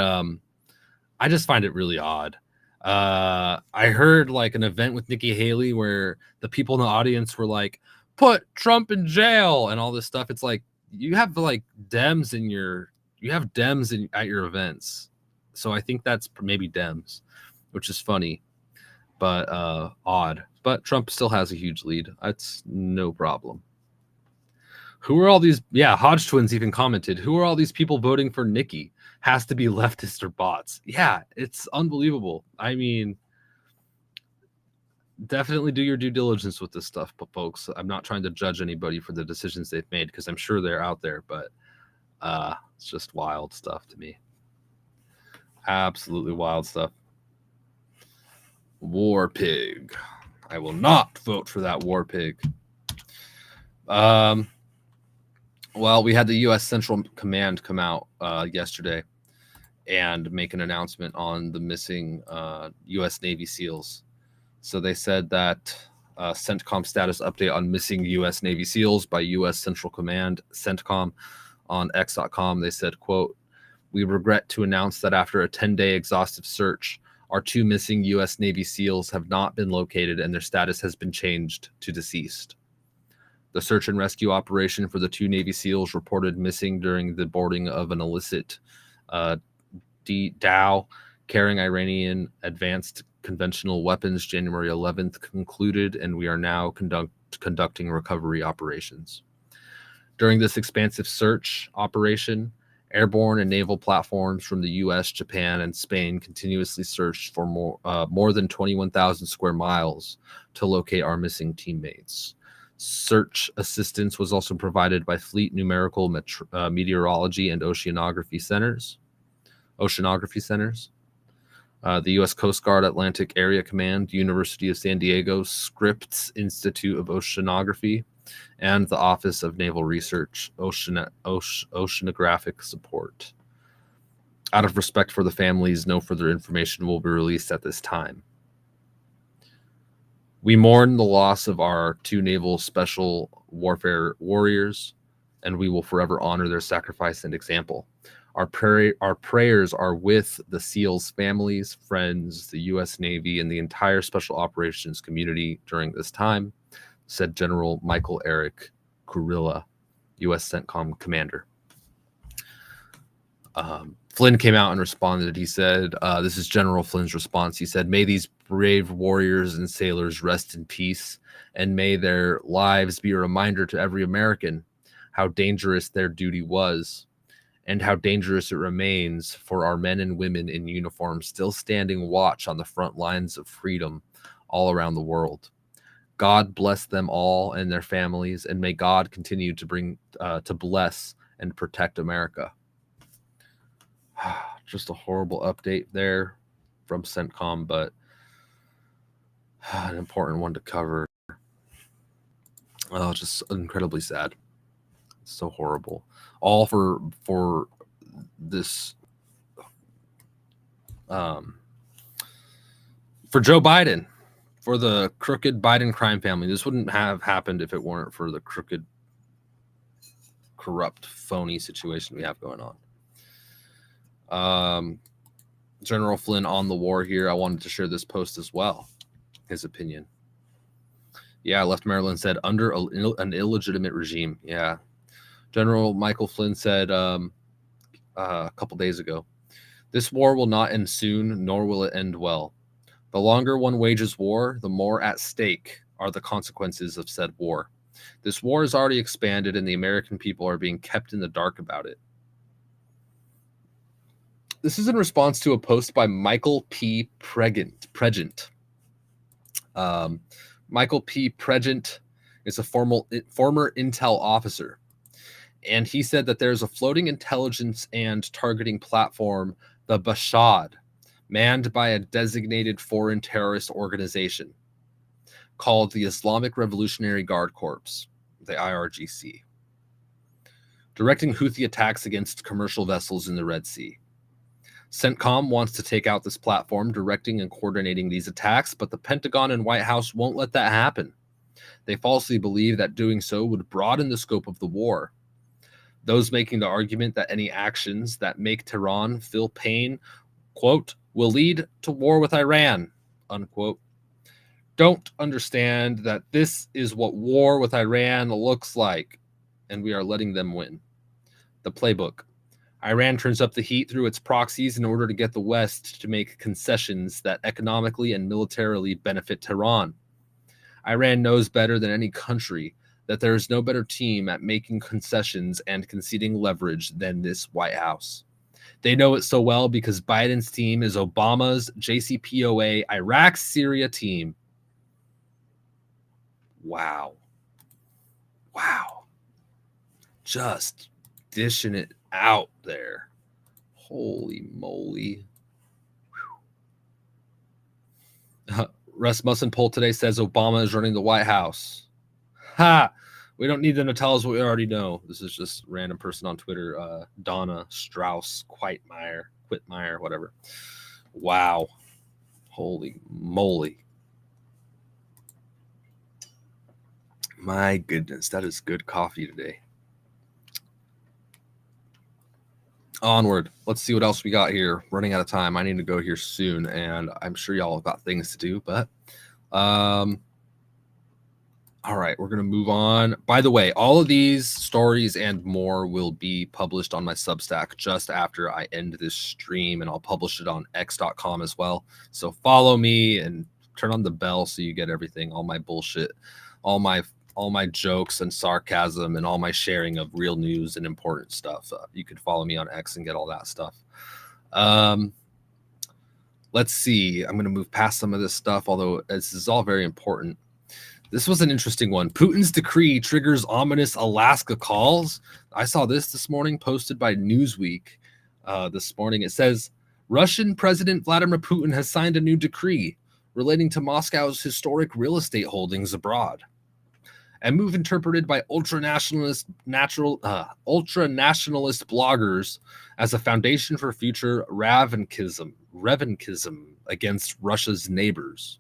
I just find it really odd. I heard like an event with Nikki Haley where the people in the audience were like, "Put Trump in jail" and all this stuff. It's like you have like Dems at your events. So I think that's maybe Dems, which is funny, but odd. But Trump still has a huge lead. That's no problem. Who are all these? Yeah, Hodge Twins even commented, who are all these people voting for Nikki? Has to be leftist or bots. Yeah, it's unbelievable. I mean, definitely do your due diligence with this stuff, but folks, I'm not trying to judge anybody for the decisions they've made because I'm sure they're out there, but it's just wild stuff to me. Absolutely wild stuff. War pig. I will not vote for that war pig. Well, we had the U.S. Central Command come out yesterday and make an announcement on the missing U.S. Navy SEALs. So they said that CENTCOM status update on missing U.S. Navy SEALs by U.S. Central Command, CENTCOM, on X.com. They said, quote, "We regret to announce that after a 10-day exhaustive search, our 2 missing U.S. Navy SEALs have not been located and their status has been changed to deceased. The search and rescue operation for the 2 Navy SEALs reported missing during the boarding of an illicit Dow carrying Iranian advanced conventional weapons January 11th concluded, and we are now conducting recovery operations. During this expansive search operation, airborne and naval platforms from the U.S., Japan, and Spain continuously searched for more than 21,000 square miles to locate our missing teammates. Search assistance was also provided by Fleet Numerical Meteorology and Oceanography Centers. The U.S. Coast Guard Atlantic Area Command, University of San Diego Scripps Institute of Oceanography, and the Office of Naval Research, Oceanographic Support. Out of respect for the families, no further information will be released at this time. We mourn the loss of our 2 naval special warfare warriors, and we will forever honor their sacrifice and example. Our prayers are with the SEALs' families, friends, the U.S. Navy, and the entire special operations community during this time, said General Michael Eric Kurilla, U.S. CENTCOM commander. Flynn came out and responded. He said, this is General Flynn's response. He said, "May these brave warriors and sailors rest in peace, and may their lives be a reminder to every American how dangerous their duty was, and how dangerous it remains for our men and women in uniform still standing watch on the front lines of freedom all around the world. God bless them all and their families, and may God continue to bless and protect America." Just a horrible update there from CENTCOM, but an important one to cover. Oh, just incredibly sad. So horrible. All for this for Joe Biden, for the crooked Biden crime family. This wouldn't have happened if it weren't for the crooked, corrupt, phony situation we have going on. General Flynn on the war here. I wanted to share this post as well. His opinion. Yeah, Left Maryland said under an illegitimate regime. Yeah. General Michael Flynn said a couple days ago, this war will not end soon, nor will it end well. The longer one wages war, the more at stake are the consequences of said war. This war has already expanded, and the American people are being kept in the dark about it. This is in response to a post by Michael P. Pregent. Michael P. Pregent is a former Intel officer, and he said that there's a floating intelligence and targeting platform, the Bashad, manned by a designated foreign terrorist organization called the Islamic Revolutionary Guard Corps, the IRGC, directing Houthi attacks against commercial vessels in the Red Sea. CENTCOM wants to take out this platform, directing and coordinating these attacks, but the Pentagon and White House won't let that happen. They falsely believe that doing so would broaden the scope of the war. Those making the argument that any actions that make Tehran feel pain, quote, will lead to war with Iran, unquote, don't understand that this is what war with Iran looks like, and we are letting them win. The playbook. Iran turns up the heat through its proxies in order to get the West to make concessions that economically and militarily benefit Tehran. Iran knows better than any country that there is no better team at making concessions and conceding leverage than this White House. They know it so well because Biden's team is Obama's JCPOA Iraq-Syria team. Wow. Wow. Just dishing it out there. Holy moly. Rasmussen poll today says Obama is running the White House. Ha! We don't need them to tell us what we already know. This is just a random person on Twitter. Donna Strauss, Quitmeyer, whatever. Wow. Holy moly. My goodness, that is good coffee today. Onward. Let's see what else we got here. Running out of time. I need to go here soon, and I'm sure y'all have got things to do, but all right, we're going to move on. By the way, all of these stories and more will be published on my Substack just after I end this stream, and I'll publish it on x.com as well. So follow me and turn on the bell so you get everything, all my bullshit, all my jokes and sarcasm and all my sharing of real news and important stuff. You can follow me on X and get all that stuff. Let's see. I'm going to move past some of this stuff, although this is all very important. This was an interesting one. Putin's decree triggers ominous Alaska calls. I saw this morning posted by Newsweek this morning. It says, Russian President Vladimir Putin has signed a new decree relating to Moscow's historic real estate holdings abroad. A move interpreted by ultra-nationalist bloggers as a foundation for future revanchism against Russia's neighbors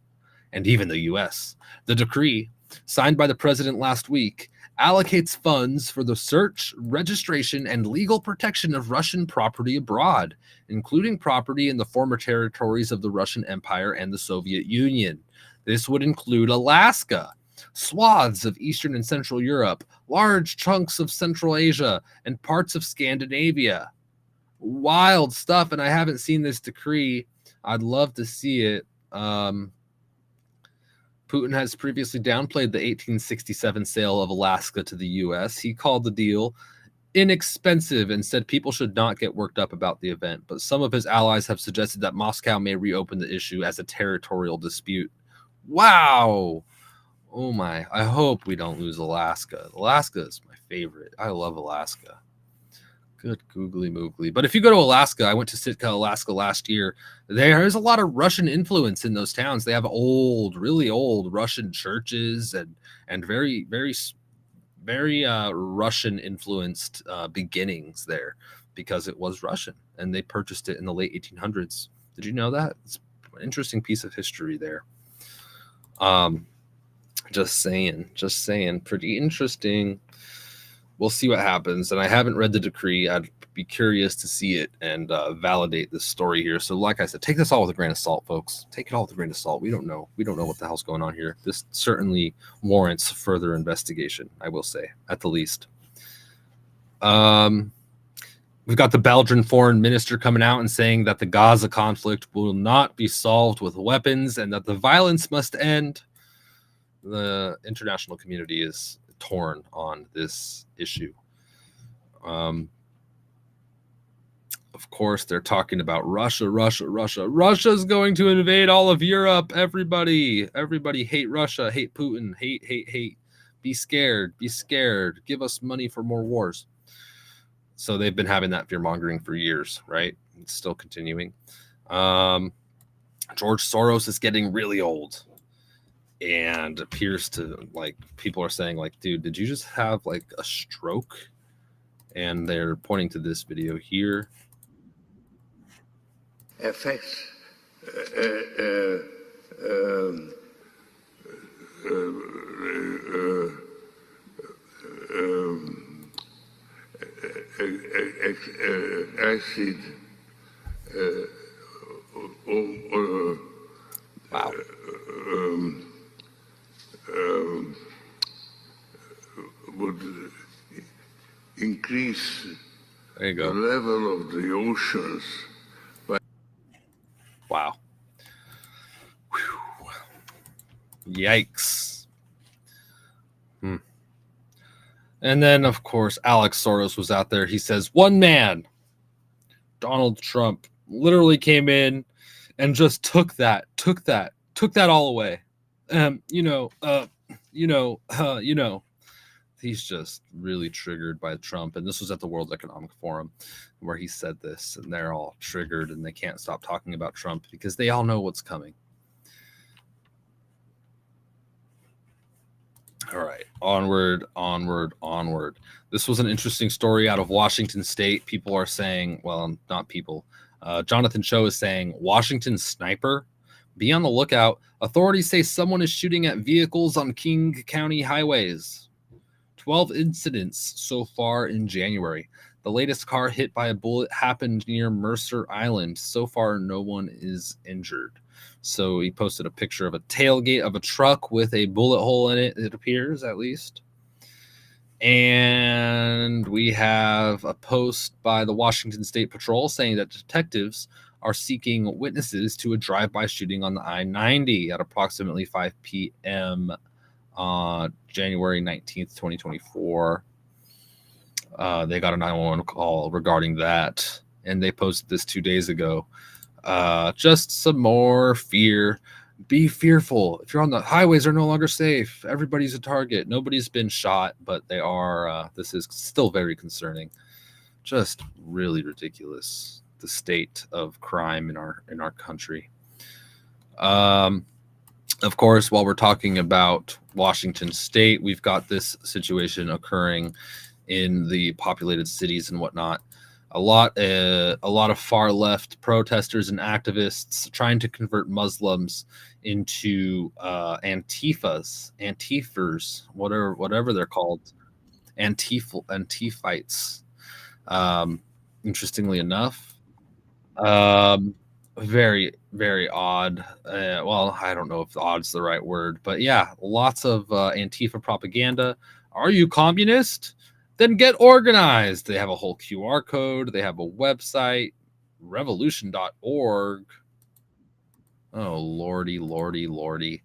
and even the U.S. The decree, signed by the president last week, allocates funds for the search, registration, and legal protection of Russian property abroad, including property in the former territories of the Russian Empire and the Soviet Union. This would include Alaska, swaths of Eastern and Central Europe, large chunks of Central Asia, and parts of Scandinavia. Wild stuff, and I haven't seen this decree. I'd love to see it. Putin has previously downplayed the 1867 sale of Alaska to the U.S. He called the deal inexpensive and said people should not get worked up about the event. But some of his allies have suggested that Moscow may reopen the issue as a territorial dispute. Wow. Oh my. I hope we don't lose Alaska. Alaska is my favorite. I love Alaska. Good googly moogly. But if you go to Alaska, I went to Sitka, Alaska last year. There's a lot of Russian influence in those towns. They have old, really old Russian churches and very, very, very Russian influenced beginnings there because it was Russian and they purchased it in the late 1800s. Did you know that? It's an interesting piece of history there. Just saying, pretty interesting. We'll see what happens. And I haven't read the decree. I'd be curious to see it and validate this story here. So like I said, take this all with a grain of salt, folks. Take it all with a grain of salt. We don't know. We don't know what the hell's going on here. This certainly warrants further investigation, I will say, at the least. We've got the Belgian foreign minister coming out and saying that the Gaza conflict will not be solved with weapons and that the violence must end. The international community is torn on this issue. Of course, they're talking about Russia. Russia's going to invade all of Europe. Everybody hate Russia, hate Putin, hate. Be scared. Give us money for more wars. So they've been having that fear mongering for years, right? It's still continuing. George Soros is getting really old. And appears to, like, people are saying, like, dude, did you just have like a stroke? And they're pointing to this video here. Affects acid. Wow. Would increase There you the go. level of the oceans. Wow. Whew. Yikes. And then, of course, Alex Soros was out there. He says, one man, Donald Trump, literally came in and just took that all away. He's just really triggered by Trump. And this was at the World Economic Forum where he said this, and they're all triggered and they can't stop talking about Trump because they all know what's coming. All right, onward. This was an interesting story out of Washington State. People are saying, well, not people. Jonathan Cho is saying, Washington sniper, be on the lookout. Authorities say someone is shooting at vehicles on King County highways. 12 incidents so far in January. The latest car hit by a bullet happened near Mercer Island. So far, no one is injured. So he posted a picture of a tailgate of a truck with a bullet hole in it, it appears, at least. And we have a post by the Washington State Patrol saying that detectives are seeking witnesses to a drive-by shooting on the I-90 at approximately 5 p.m. January 19th, 2024. They got a 911 call regarding that, and they posted this 2 days ago. Just some more fear. Be fearful. If you're on the highways, are no longer safe. Everybody's a target. Nobody's been shot, but they are. This is still very concerning. Just really ridiculous. The state of crime in our country. Of course, while we're talking about Washington State, we've got this situation occurring in the populated cities and whatnot. A lot of far left protesters and activists trying to convert Muslims into Antifas, whatever they're called, Antifites. Interestingly enough, very, very odd. Well, I don't know if odd's the right word, but yeah, lots of Antifa propaganda. Are you communist? Then get organized. They have a whole QR code. They have a website, revolution.org. Oh, lordy.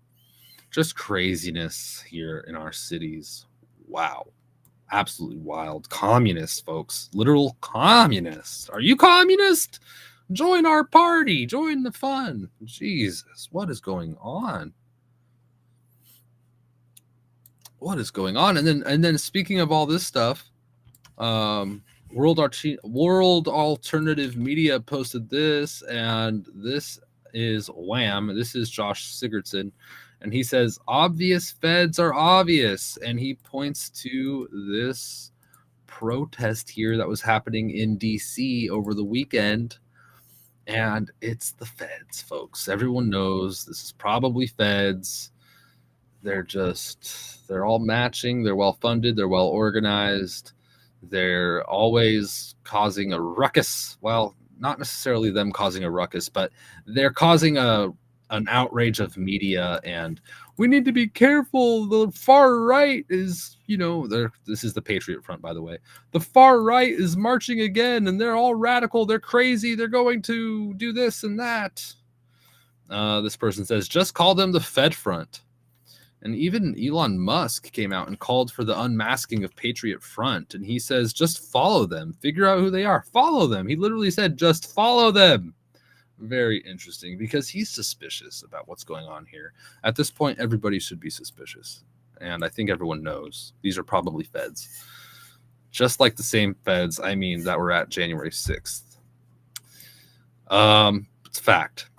Just craziness here in our cities. Wow. Absolutely wild. Communists, folks. Literal communists. Are you communist? Join our party. Join the fun. Jesus, what is going on? What is going on? And then speaking of all this stuff, World Alternative Media posted this, and this is Wham. This is Josh Sigurdson, and he says, obvious feds are obvious. And he points to this protest here that was happening in DC over the weekend. And it's the feds, folks. Everyone knows this is probably feds. They're all matching. They're well funded. They're well organized. They're always causing a ruckus. Well, not necessarily them causing a ruckus, but they're causing an outrage of media, and we need to be careful. The far right is, this is the Patriot Front, by the way. The far right is marching again, and they're all radical. They're crazy. They're going to do this and that. This person says, just call them the Fed Front. And even Elon Musk came out and called for the unmasking of Patriot Front. And he says, just follow them. Figure out who they are. Follow them. He literally said, just follow them. Very interesting, because he's suspicious about what's going on here. At this point, everybody should be suspicious. And I think everyone knows these are probably feds. Just like the same feds, that were at January 6th. It's fact.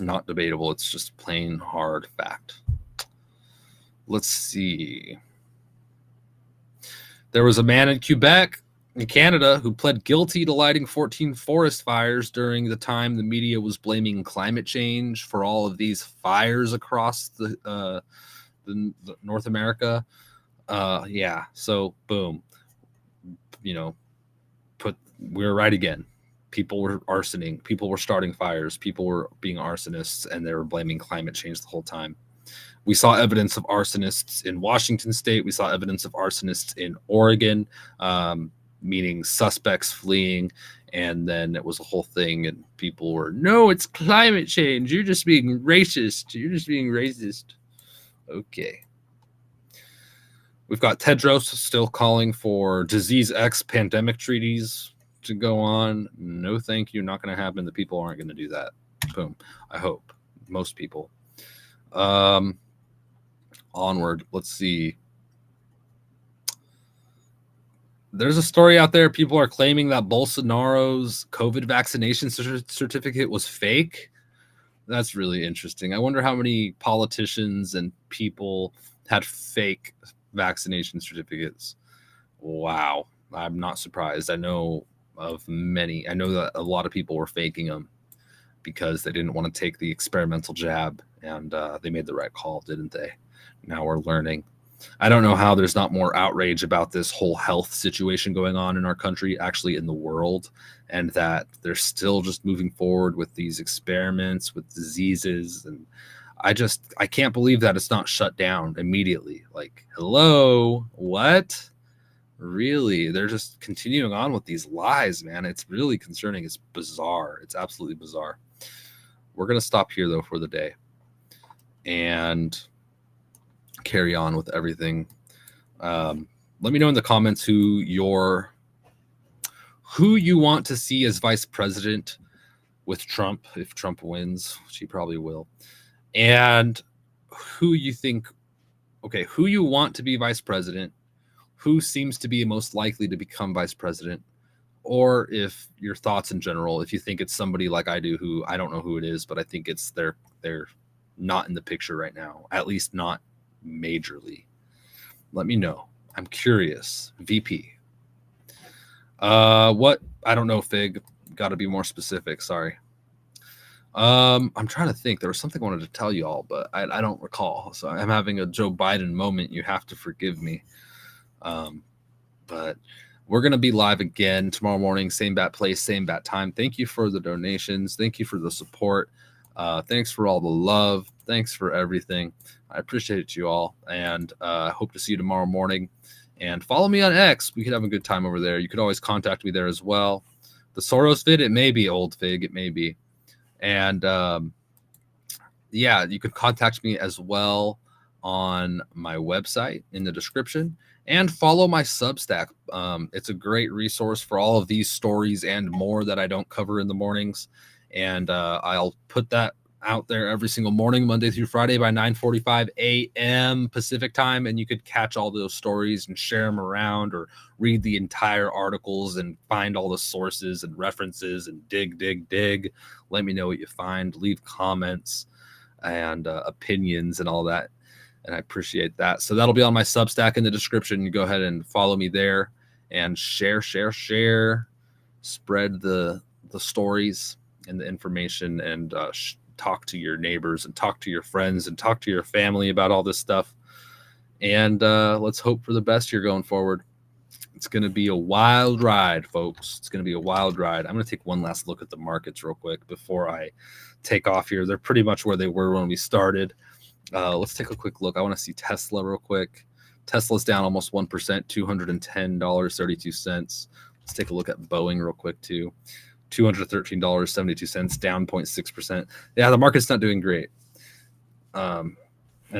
Not debatable. It's just plain hard fact. Let's see. There was a man in Quebec, in Canada, who pled guilty to lighting 14 forest fires during the time the media was blaming climate change for all of these fires across the North America. So boom. We were right again. People were arsoning. People were starting fires. People were being arsonists, and they were blaming climate change the whole time. We saw evidence of arsonists in Washington State. We saw evidence of arsonists in Oregon, meaning suspects fleeing. And then it was a whole thing, and people were, no, it's climate change. You're just being racist. You're just being racist. Okay. We've got Tedros still calling for disease X pandemic treaties to go on. No, thank you. Not going to happen. The people aren't going to do that. Boom. I hope. Most people. Onward. Let's see. There's a story out there. People are claiming that Bolsonaro's COVID vaccination certificate was fake. That's really interesting. I wonder how many politicians and people had fake vaccination certificates. Wow. I'm not surprised. I know of many. I know that a lot of people were faking them because they didn't want to take the experimental jab, and they made the right call, didn't they? Now we're learning. I don't know how there's not more outrage about this whole health situation going on in our country, actually in the world, and that they're still just moving forward with these experiments with diseases. And I can't believe that it's not shut down immediately. Like, hello, what? Really? They're just continuing on with these lies, man. It's really concerning. It's bizarre. It's absolutely bizarre. We're going to stop here, though, for the day and carry on with everything. Let me know in the comments who you want to see as vice president with Trump, if Trump wins, which he probably will, and who you want to be vice president, who seems to be most likely to become vice president, or if your thoughts in general, if you think it's somebody like I do, who I don't know who it is, but I think it's they're not in the picture right now, at least not majorly. Let me know. I'm curious. VP. What? I don't know, Fig. Got to be more specific. Sorry. I'm trying to think. There was something I wanted to tell you all, but I don't recall. So I'm having a Joe Biden moment. You have to forgive me. But we're going to be live again tomorrow morning. Same bat place, same bat time. Thank you for the donations. Thank you for the support. Thanks for all the love. Thanks for everything. I appreciate you all, and hope to see you tomorrow morning. And follow me on X. We could have a good time over there. You could always contact me there as well. The Soros vid, it may be old Fig. It may be. And you can contact me as well on my website in the description, and follow my Substack. It's a great resource for all of these stories and more that I don't cover in the mornings. And I'll put that out there every single morning, Monday through Friday by 9:45 a.m. Pacific time, and you could catch all those stories and share them around, or read the entire articles and find all the sources and references and dig. Let me know what you find. Leave comments and opinions and all that, and I appreciate that. So that'll be on my Substack in the description. You go ahead and follow me there and share. Spread the stories and the information, and talk to your neighbors and talk to your friends and talk to your family about all this stuff. And let's hope for the best here going forward. It's going to be a wild ride, folks. It's going to be a wild ride. I'm going to take one last look at the markets real quick before I take off here. They're pretty much where they were when we started. Let's take a quick look. I want to see Tesla real quick. Tesla's down almost 1%, $210.32. Let's take a look at Boeing real quick too. $213.72, down 0.6%. Yeah, the market's not doing great. And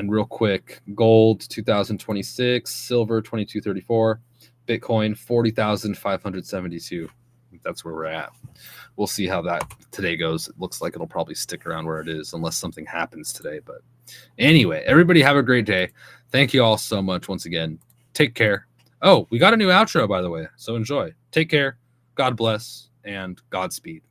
real quick, gold 2026, silver 2234, Bitcoin 40,572. That's where we're at. We'll see how that today goes. It looks like it'll probably stick around where it is unless something happens today. But anyway, everybody have a great day. Thank you all so much once again. Take care. Oh, we got a new outro, by the way, so enjoy. Take care. God bless and Godspeed.